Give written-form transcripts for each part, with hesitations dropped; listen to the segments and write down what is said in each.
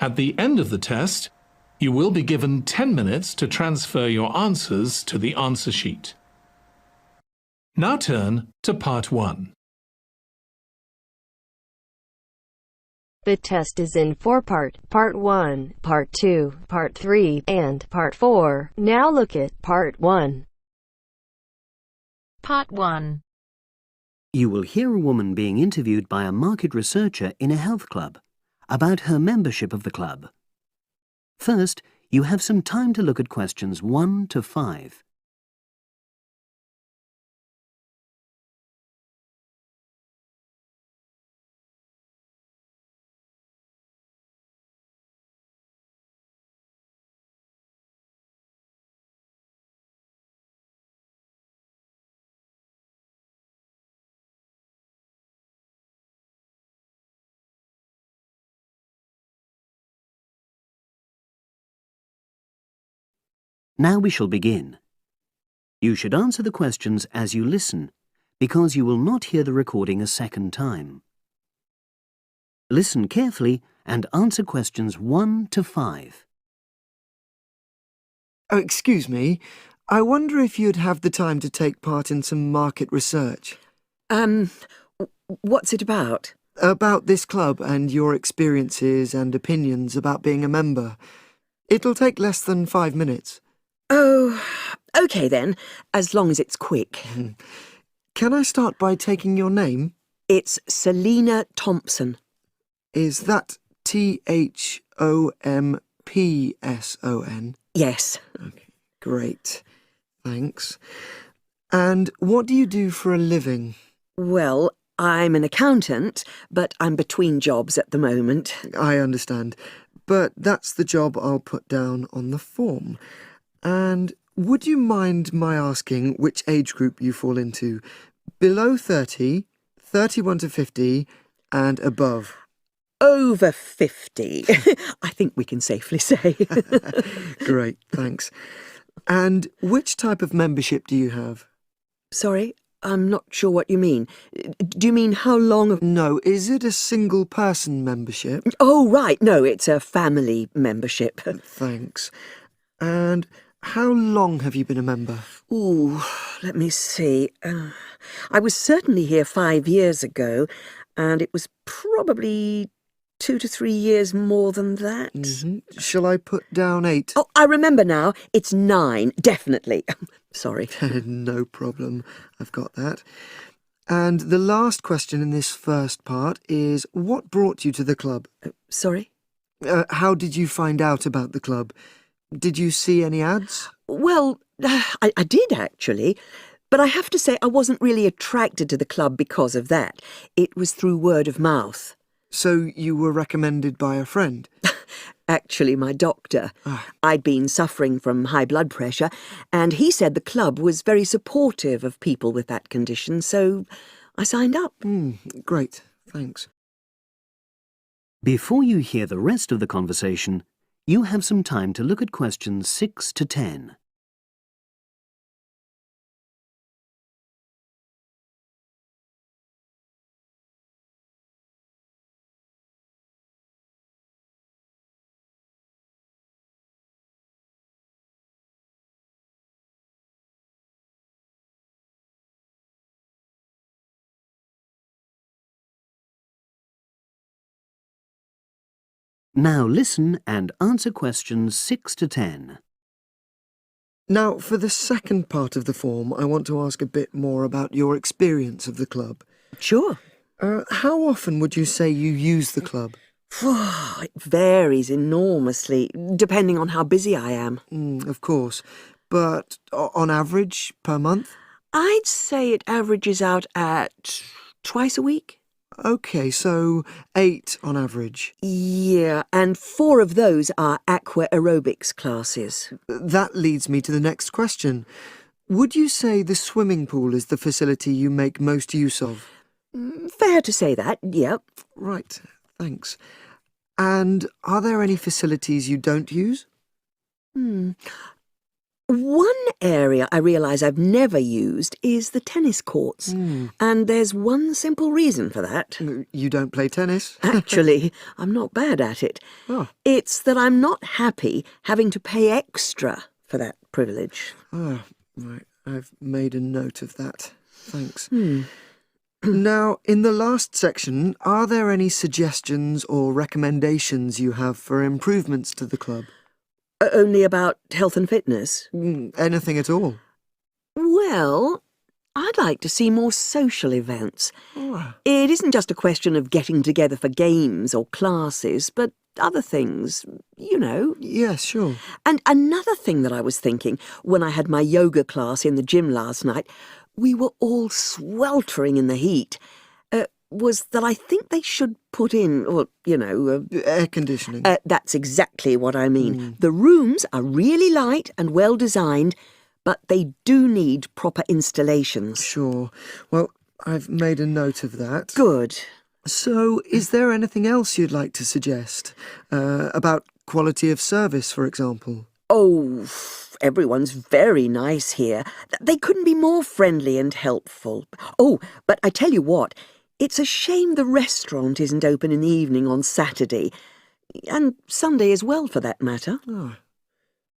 At the end of the test, you will be given 10 minutes to transfer your answers to the answer sheet. Now turn to Part 1. The test is in 4 parts: Part 1, Part 2, Part 3, and Part 4. Now look at Part 1. Part 1. You will hear a woman being interviewed by a market researcher in a health club about her membership of the club. First, you have some time to look at questions 1 to 5. Now we shall begin. You should answer the questions as you listen, because you will not hear the recording a second time. Listen carefully and answer questions 1 to 5. Oh, excuse me. I wonder if you'd have the time to take part in some market research. What's it about? About this club and your experiences and opinions about being a member. It'll take less than 5 minutes. Oh, OK then, as long as it's quick. Can I start by taking your name? It's Selina Thompson. Is that Thompson? Yes. Okay, great. Thanks. And what do you do for a living? Well, I'm an accountant, but I'm between jobs at the moment. I understand. But that's the job I'll put down on the form. And would you mind my asking which age group you fall into? Below 30, 31 to 50, and above? Over 50, I think we can safely say. Great, thanks. And which type of membership do you have? Sorry, I'm not sure what you mean. Do you mean how long? No, is it a single-person membership? Oh, right, no, it's a family membership. Thanks. And how long have you been a member? Ooh, let me see. I was certainly here 5 years ago, and it was probably 2 to 3 years more than that. Shall I put down 8? Oh, I remember now. It's 9, definitely. Sorry. No problem. I've got that. And the last question in this first part is, what brought you to the club? Sorry? How did you find out about the club? Did you see any ads? Well, I did actually, but I have to say I wasn't really attracted to the club because of that. It was through word of mouth. So you were recommended by a friend? Actually, my doctor. I'd been suffering from high blood pressure, and he said the club was very supportive of people with that condition, so I signed up. Great, thanks. Before you hear the rest of the conversation, you have some time to look at questions 6 to 10. Now listen and answer questions 6 to 10. Now, for the second part of the form, I want to ask a bit more about your experience of the club. Sure. How often would you say you use the club? It varies enormously, depending on how busy I am. Of course. But on average, per month? I'd say it averages out at twice a week. OK, so 8 on average. Yeah, and 4 of those are aqua aerobics classes. That leads me to the next question. Would you say the swimming pool is the facility you make most use of? Fair to say that, yep. Right, thanks. And are there any facilities you don't use? One area I realise I've never used is the tennis courts. And there's one simple reason for that. You don't play tennis? Actually, I'm not bad at it. Oh. It's that I'm not happy having to pay extra for that privilege. Oh, right. I've made a note of that. Thanks. Now, in the last section, are there any suggestions or recommendations you have for improvements to the club? Only about health and fitness? Anything at all? Well, I'd like to see more social events. Oh. It isn't just a question of getting together for games or classes, but other things, you know. Yes, sure. And another thing that I was thinking when I had my yoga class in the gym last night, we were all sweltering in the heat, was that I think they should put in, or, you know... Air conditioning. That's exactly what I mean. The rooms are really light and well designed, but they do need proper installations. Sure. Well, I've made a note of that. Good. So, is there anything else you'd like to suggest? About quality of service, for example? Oh, everyone's very nice here. They couldn't be more friendly and helpful. Oh, but I tell you what, it's a shame the restaurant isn't open in the evening on Saturday. And Sunday as well, for that matter. Oh.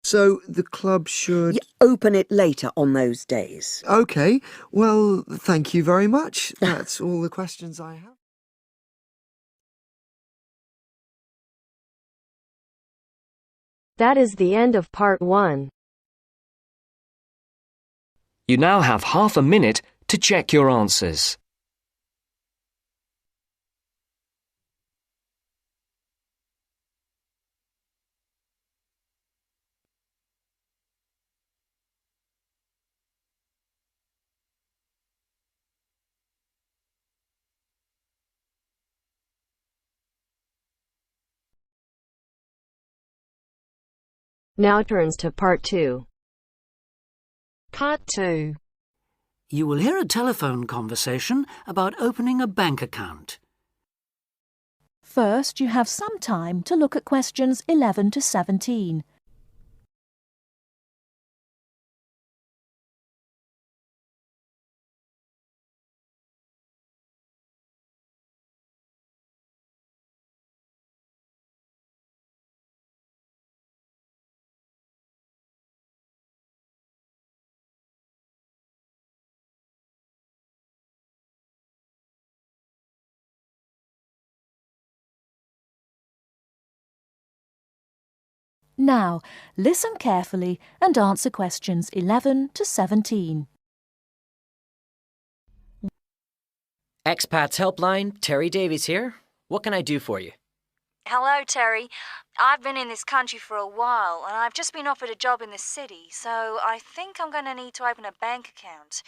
So, the club should... Open it later on those days. OK. Well, thank you very much. That's all the questions I have. That is the end of part 1. You now have half a minute to check your answers. Now turns to part 2. Part 2. You will hear a telephone conversation about opening a bank account. First, you have some time to look at questions 11 to 17. Now, listen carefully and answer questions 11 to 17. Expats Helpline, Terry Davies here. What can I do for you? Hello, Terry. I've been in this country for a while and I've just been offered a job in the city, so I think I'm going to need to open a bank account.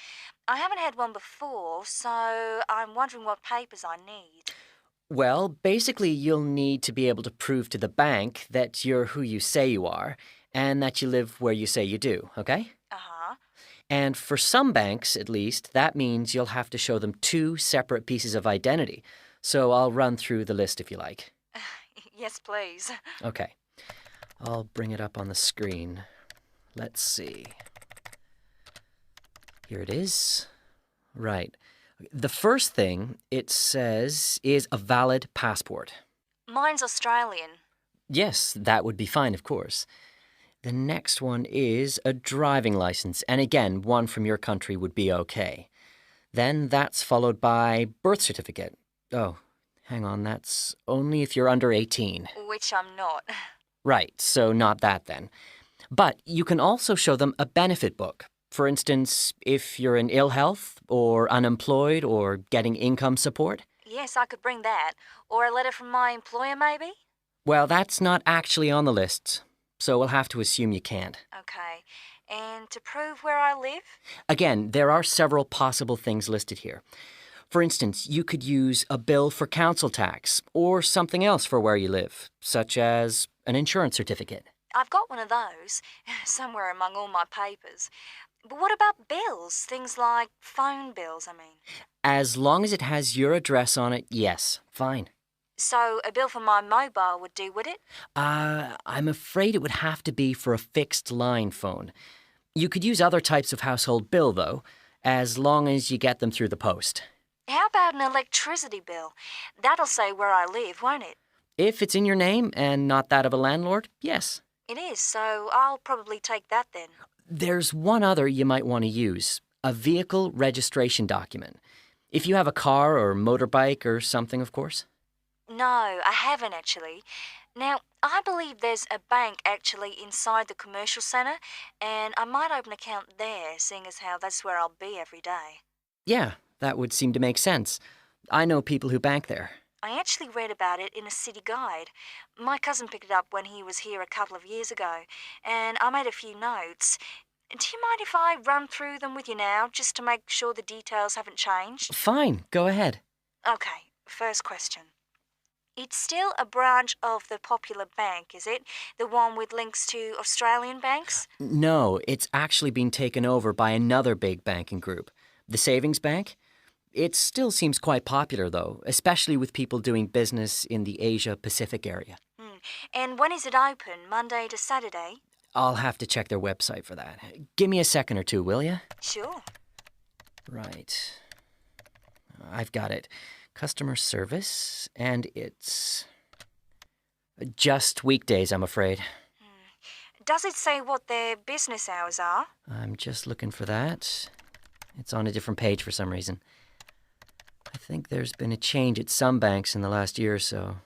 I haven't had one before, so I'm wondering what papers I need. Well, basically you'll need to be able to prove to the bank that you're who you say you are and that you live where you say you do, okay? Uh-huh. And for some banks, at least, that means you'll have to show them 2 separate pieces of identity. So I'll run through the list if you like. Yes, please. Okay. I'll bring it up on the screen. Let's see. Here it is. Right. The first thing it says is a valid passport. Mine's Australian. Yes, that would be fine, of course. The next one is a driving license, and again, one from your country would be okay. Then that's followed by birth certificate. Oh, hang on, that's only if you're under 18. Which I'm not. Right, so not that then. But you can also show them a benefit book. For instance, if you're in ill health or unemployed or getting income support. Yes, I could bring that. Or a letter from my employer, maybe? Well, that's not actually on the list, so we'll have to assume you can't. Okay. And to prove where I live? Again, there are several possible things listed here. For instance, you could use a bill for council tax or something else for where you live, such as an insurance certificate. I've got one of those, somewhere among all my papers. But what about bills? Things like phone bills, I mean. As long as it has your address on it, yes, fine. So a bill for my mobile would do, would it? I'm afraid it would have to be for a fixed line phone. You could use other types of household bill, though, as long as you get them through the post. How about an electricity bill? That'll say where I live, won't it? If it's in your name and not that of a landlord, yes. It is, so I'll probably take that then. There's one other you might want to use, a vehicle registration document. If you have a car or motorbike or something, of course. No, I haven't actually. Now, I believe there's a bank actually inside the commercial centre, and I might open an account there, seeing as how that's where I'll be every day. Yeah, that would seem to make sense. I know people who bank there. I actually read about it in a city guide. My cousin picked it up when he was here a couple of years ago, and I made a few notes. Do you mind if I run through them with you now, just to make sure the details haven't changed? Fine, go ahead. Okay, first question. It's still a branch of the Popular Bank, is it? The one with links to Australian banks? No, it's actually been taken over by another big banking group, the Savings Bank. It still seems quite popular, though, especially with people doing business in the Asia-Pacific area. And when is it open, Monday to Saturday? I'll have to check their website for that. Give me a second or two, will you? Sure. Right. I've got it. Customer service, and it's just weekdays, I'm afraid. Does it say what their business hours are? I'm just looking for that. It's on a different page for some reason. I think there's been a change at some banks in the last year or so.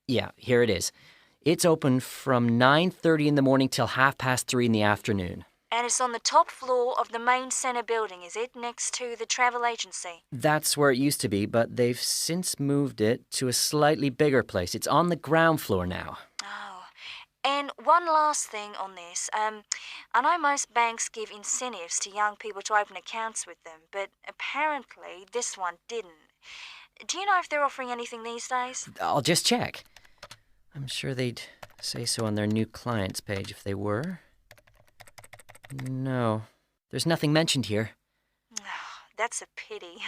Yeah, here it is. It's open from 9:30 in the morning till 3:30 in the afternoon. And it's on the top floor of the main centre building, is it? Next to the travel agency? That's where it used to be, but they've since moved it to a slightly bigger place. It's on the ground floor now. Oh. And one last thing on this. I know most banks give incentives to young people to open accounts with them, but apparently this one didn't. Do you know if they're offering anything these days? I'll just check. I'm sure they'd say so on their new clients page if they were. No, there's nothing mentioned here. That's a pity.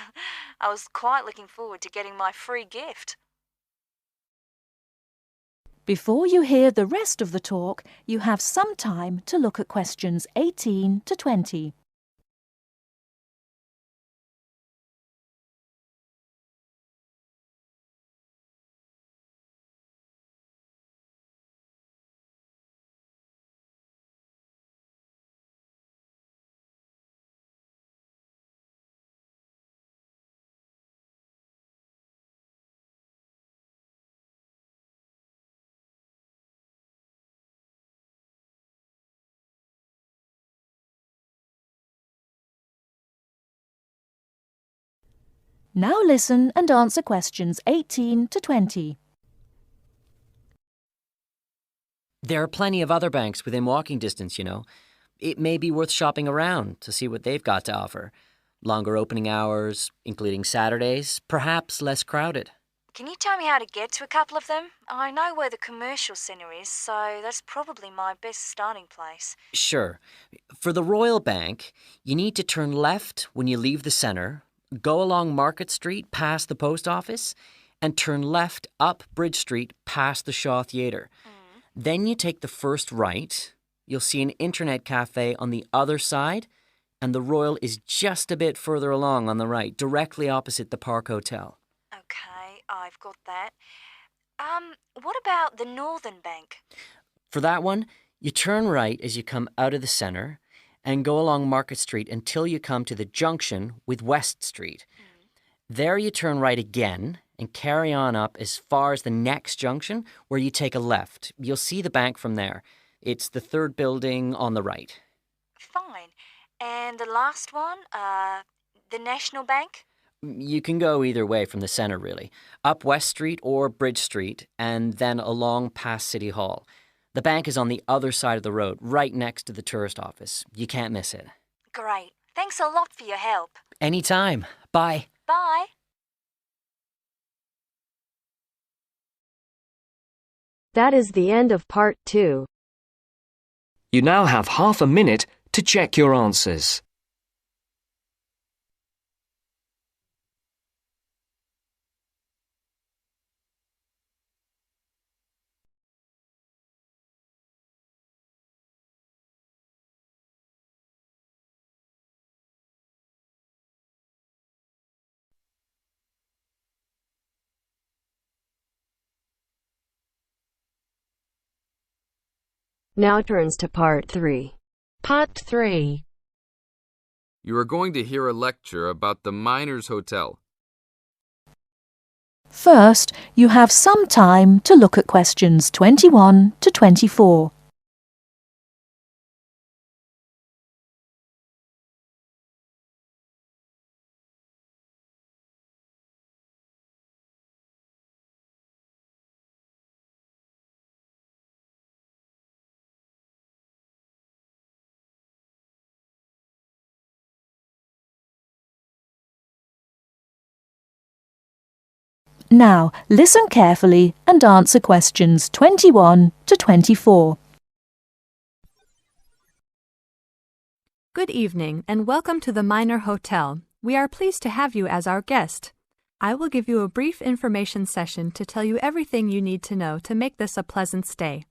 I was quite looking forward to getting my free gift. Before you hear the rest of the talk, you have some time to look at questions 18 to 20. Now listen and answer questions 18 to 20. There are plenty of other banks within walking distance, you know. It may be worth shopping around to see what they've got to offer. Longer opening hours, including Saturdays, perhaps less crowded. Can you tell me how to get to a couple of them? I know where the commercial centre is, so that's probably my best starting place. Sure. For the Royal Bank, you need to turn left when you leave the centre, go along Market Street past the post office, and turn left up Bridge Street past the Shaw Theatre. Then you take the first right. You'll see an internet cafe on the other side, and the Royal is just a bit further along on the right, directly opposite the Park Hotel. Okay, I've got that. What about the Northern Bank? For that one, you turn right as you come out of the centre and go along Market Street until you come to the junction with West Street. There you turn right again and carry on up as far as the next junction where you take a left. You'll see the bank from there. It's the third building on the right. Fine. And the last one, the National Bank? You can go either way from the centre, really. Up West Street or Bridge Street and then along past City Hall. The bank is on the other side of the road, right next to the tourist office. You can't miss it. Great. Thanks a lot for your help. Anytime. Bye. Bye. That is the end of part 2. You now have half a minute to check your answers. Now turns to Part 3. Part 3. You are going to hear a lecture about the Miners Hotel. First, you have some time to look at questions 21 to 24. Now, listen carefully and answer questions 21 to 24. Good evening and welcome to the Miner Hotel. We are pleased to have you as our guest. I will give you a brief information session to tell you everything you need to know to make this a pleasant stay.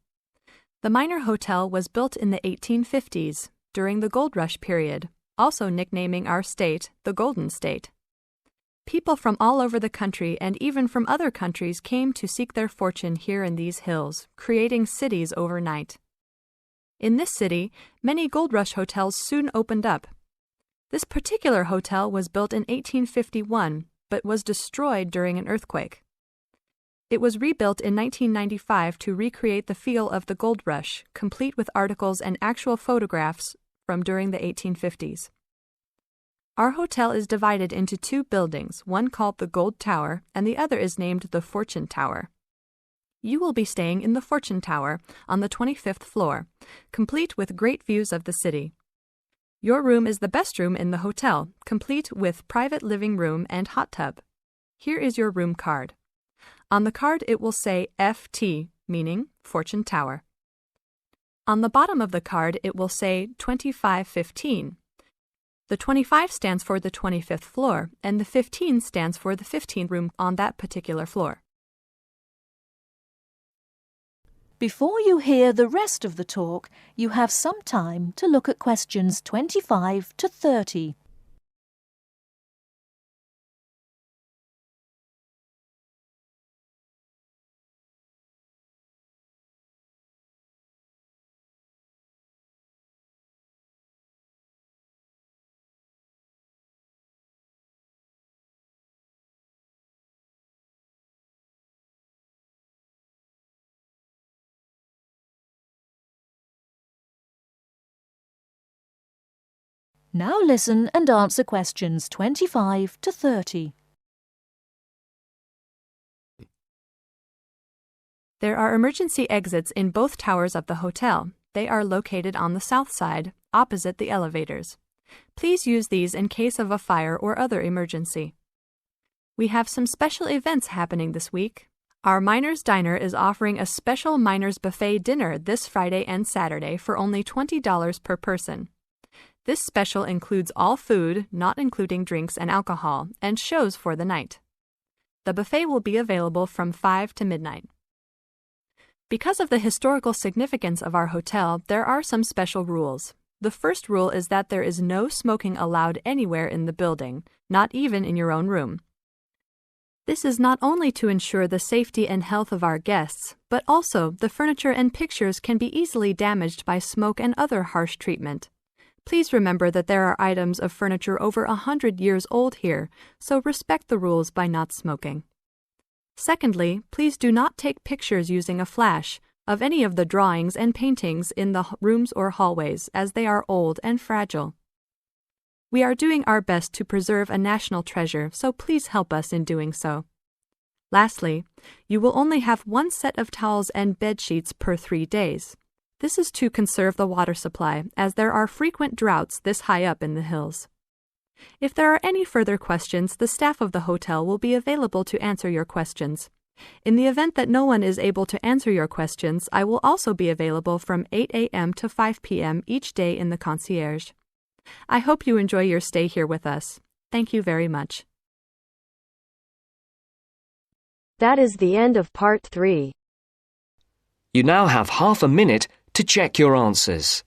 The Miner Hotel was built in the 1850s, during the Gold Rush period, also nicknaming our state the Golden State. People from all over the country and even from other countries came to seek their fortune here in these hills, creating cities overnight. In this city, many Gold Rush hotels soon opened up. This particular hotel was built in 1851, but was destroyed during an earthquake. It was rebuilt in 1995 to recreate the feel of the Gold Rush, complete with articles and actual photographs from during the 1850s. Our hotel is divided into two buildings, one called the Gold Tower and the other is named the Fortune Tower. You will be staying in the Fortune Tower on the 25th floor, complete with great views of the city. Your room is the best room in the hotel, complete with private living room and hot tub. Here is your room card. On the card it will say FT, meaning Fortune Tower. On the bottom of the card it will say 2515. The 25 stands for the 25th floor, and the 15 stands for the 15th room on that particular floor. Before you hear the rest of the talk, you have some time to look at questions 25 to 30. Now listen and answer questions 25 to 30. There are emergency exits in both towers of the hotel. They are located on the south side, opposite the elevators. Please use these in case of a fire or other emergency. We have some special events happening this week. Our Miners Diner is offering a special Miners Buffet dinner this Friday and Saturday for only $20 per person. This special includes all food, not including drinks and alcohol, and shows for the night. The buffet will be available from 5 to midnight. Because of the historical significance of our hotel, there are some special rules. The first rule is that there is no smoking allowed anywhere in the building, not even in your own room. This is not only to ensure the safety and health of our guests, but also the furniture and pictures can be easily damaged by smoke and other harsh treatment. Please remember that there are items of furniture over 100 years old here, so respect the rules by not smoking. Secondly, please do not take pictures using a flash of any of the drawings and paintings in the rooms or hallways, as they are old and fragile. We are doing our best to preserve a national treasure, so please help us in doing so. Lastly, you will only have one set of towels and bed sheets per 3 days. This is to conserve the water supply, as there are frequent droughts this high up in the hills. If there are any further questions, the staff of the hotel will be available to answer your questions. In the event that no one is able to answer your questions, I will also be available from 8 a.m. to 5 p.m. each day in the concierge. I hope you enjoy your stay here with us. Thank you very much. That is the end of Part 3. You now have half a minute to check your answers.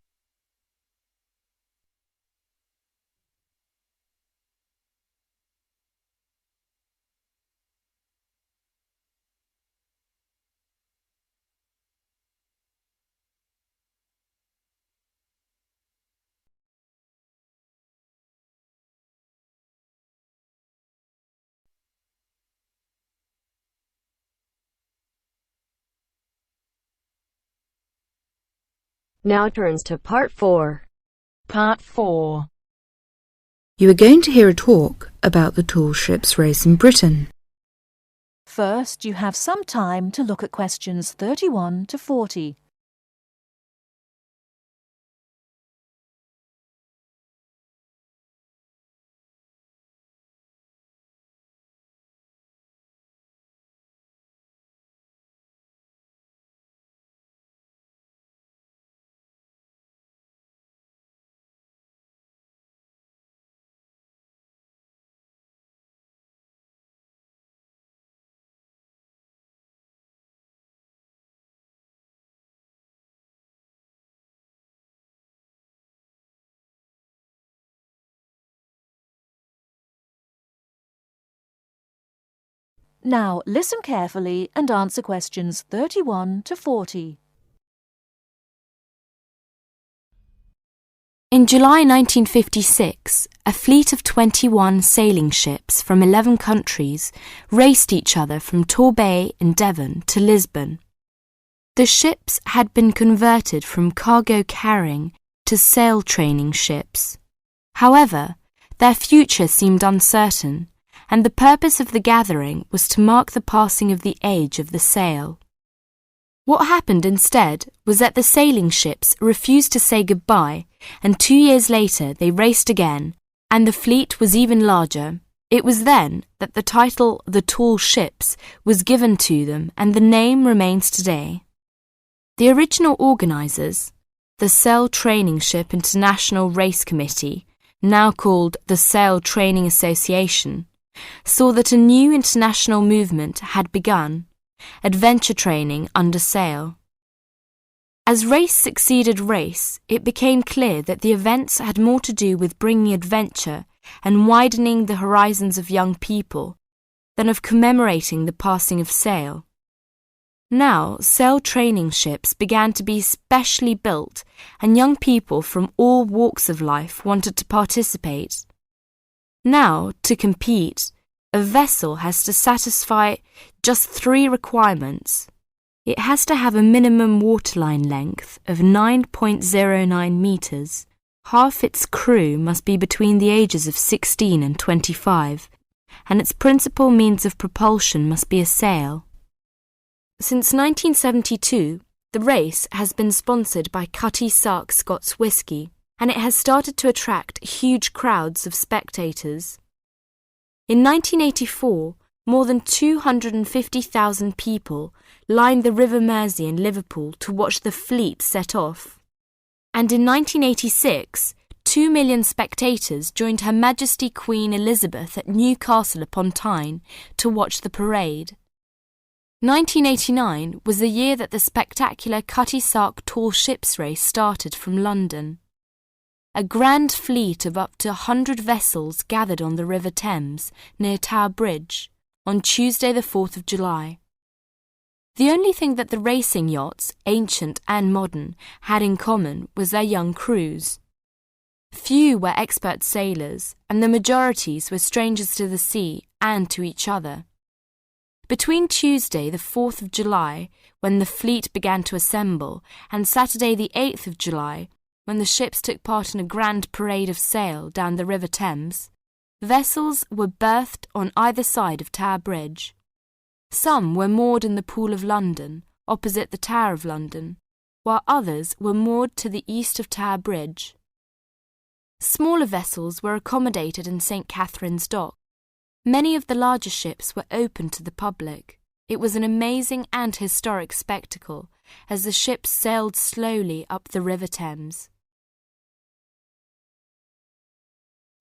Now turns to Part 4. Part 4. You are going to hear a talk about the tall ships race in Britain. First, you have some time to look at questions 31 to 40. Now listen carefully and answer questions 31 to 40. In July 1956, a fleet of 21 sailing ships from 11 countries raced each other from Torbay in Devon to Lisbon. The ships had been converted from cargo carrying to sail training ships. However, their future seemed uncertain, and the purpose of the gathering was to mark the passing of the age of the sail. What happened instead was that the sailing ships refused to say goodbye, and 2 years later they raced again, and the fleet was even larger. It was then that the title "The Tall Ships" was given to them, and the name remains today. The original organisers, the Sail Training Ship International Race Committee, now called the Sail Training Association, saw that a new international movement had begun, adventure training under sail. As race succeeded race, it became clear that the events had more to do with bringing adventure and widening the horizons of young people than of commemorating the passing of sail. Now, sail training ships began to be specially built, and young people from all walks of life wanted to participate. Now, to compete, a vessel has to satisfy just 3 requirements. It has to have a minimum waterline length of 9.09 metres. Half its crew must be between the ages of 16 and 25, and its principal means of propulsion must be a sail. Since 1972, the race has been sponsored by Cutty Sark Scots Whisky, and it has started to attract huge crowds of spectators. In 1984, more than 250,000 people lined the River Mersey in Liverpool to watch the fleet set off. And in 1986, 2 million spectators joined Her Majesty Queen Elizabeth at Newcastle upon Tyne to watch the parade. 1989 was the year that the spectacular Cutty Sark Tall Ships race started from London. A grand fleet of up to 100 vessels gathered on the River Thames near Tower Bridge on Tuesday the 4th of July. The only thing that the racing yachts, ancient and modern, had in common was their young crews. Few were expert sailors, and the majorities were strangers to the sea and to each other. Between Tuesday the 4th of July, when the fleet began to assemble, and Saturday the 8th of July, when the ships took part in a grand parade of sail down the River Thames, vessels were berthed on either side of Tower Bridge. Some were moored in the Pool of London, opposite the Tower of London, while others were moored to the east of Tower Bridge. Smaller vessels were accommodated in St. Catherine's Dock. Many of the larger ships were open to the public. It was an amazing and historic spectacle as the ships sailed slowly up the River Thames.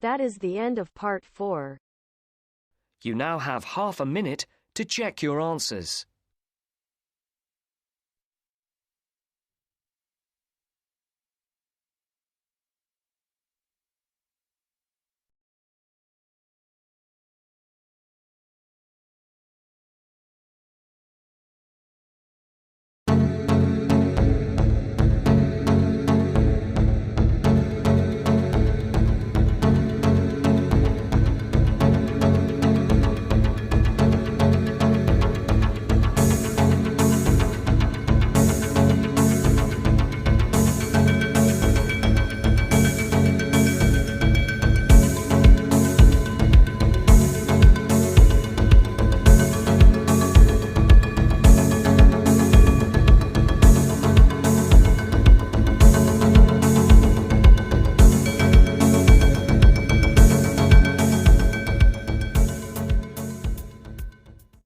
That is the end of Part 4. You now have half a minute to check your answers.